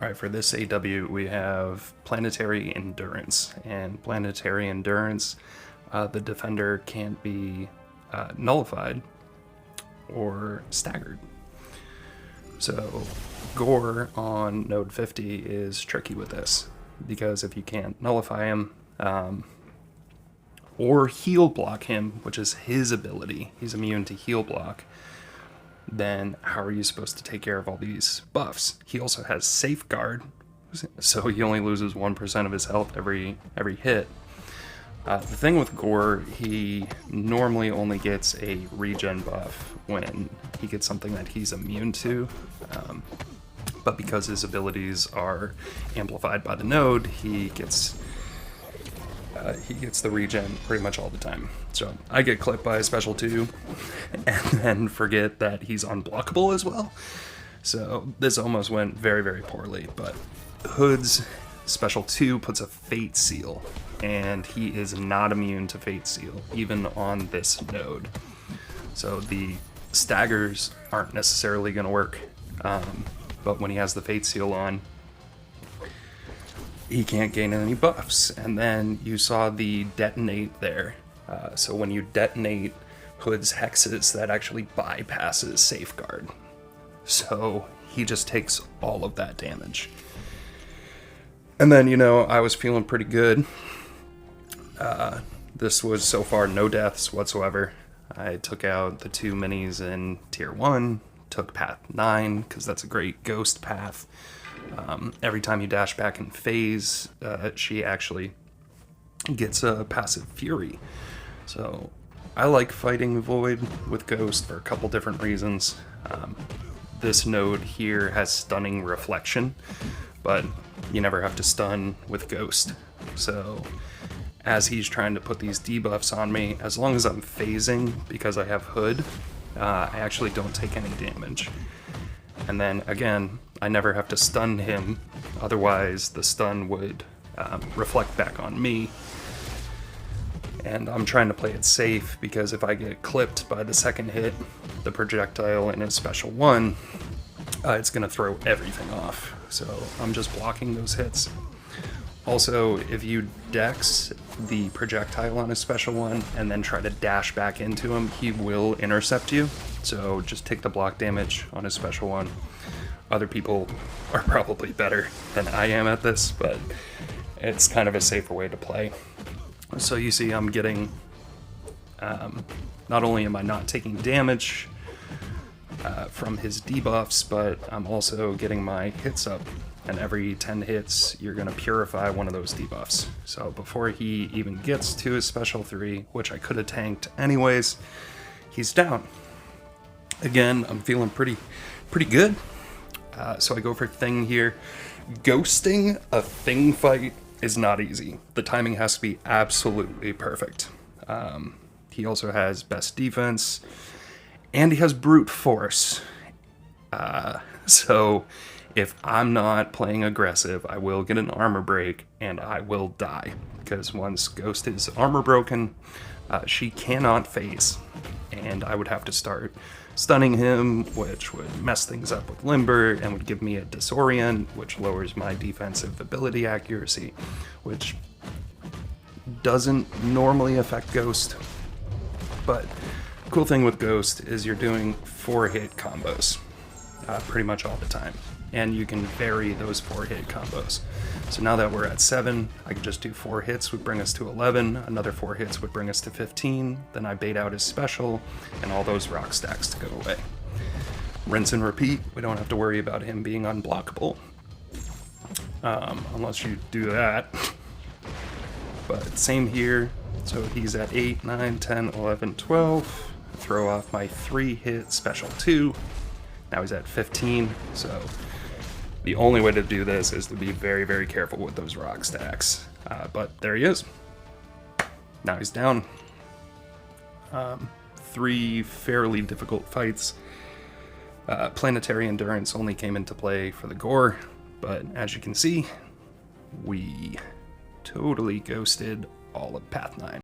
Alright, for this AW we have Planetary Endurance, and Planetary Endurance, the defender can't be nullified or staggered. So GORR on node 50 is tricky with this, because if you can't nullify him, or heal block him, which is his ability, he's immune to heal block, then how are you supposed to take care of all these buffs? He also has Safeguard, so he only loses 1% of his health every hit. The thing with GORR, he normally only gets a regen buff when he gets something that he's immune to, but because his abilities are amplified by the node, he gets the regen pretty much all the time. So I get clipped by a special 2 and then forget that he's unblockable as well. So this almost went very, very poorly, but Hood's special 2 puts a Fate Seal, and he is not immune to Fate Seal, even on this node. So the staggers aren't necessarily going to work, but when he has the Fate Seal on, he can't gain any buffs. And then you saw the detonate there. So when you detonate Hood's hexes, that actually bypasses Safeguard. So he just takes all of that damage. And then, you know, I was feeling pretty good. This was so far no deaths whatsoever. I took out the 2 minis in tier 1, took path 9, because that's a great ghost path. Every time you dash back in phase, she actually gets a passive fury. So I like fighting Void with Ghost for a couple different reasons. This node here has stunning reflection, but you never have to stun with Ghost. So as he's trying to put these debuffs on me, as long as I'm phasing because I have Hood, I actually don't take any damage. And then again, I never have to stun him, otherwise the stun would reflect back on me. And I'm trying to play it safe, because if I get clipped by the second hit, the projectile in his special 1, it's going to throw everything off. So I'm just blocking those hits. Also, if you dex the projectile on his special 1 and then try to dash back into him, he will intercept you. So just take the block damage on his special 1. Other people are probably better than I am at this, but it's kind of a safer way to play. So you see I'm getting, not only am I not taking damage from his debuffs, but I'm also getting my hits up. And every 10 hits, you're going to purify one of those debuffs. So before he even gets to his special 3, which I could have tanked anyways, he's down. Again, I'm feeling pretty good. So I go for Thing here. Ghosting a Thing fight is not easy. The timing has to be absolutely perfect. He also has best defense, and he has brute force. So if I'm not playing aggressive, I will get an armor break, and I will die. Because once Ghost is armor broken, she cannot phase, and I would have to start stunning him, which would mess things up with Limber, and would give me a disorient, which lowers my defensive ability accuracy, which doesn't normally affect Ghost. But the cool thing with Ghost is you're doing 4-hit combos pretty much all the time, and you can vary those 4-hit combos. So now that we're at 7, I can just do 4 hits would bring us to 11, another 4 hits would bring us to 15, then I bait out his special, and all those rock stacks to go away. Rinse and repeat, we don't have to worry about him being unblockable. Unless you do that. But same here, so he's at 8, 9, 10, 11, 12, throw off my 3-hit special 2, now he's at 15, so the only way to do this is to be very, very careful with those rock stacks. But there he is. Now he's down. 3 fairly difficult fights. Planetary Endurance only came into play for the GORR, but as you can see, we totally ghosted all of Path 9.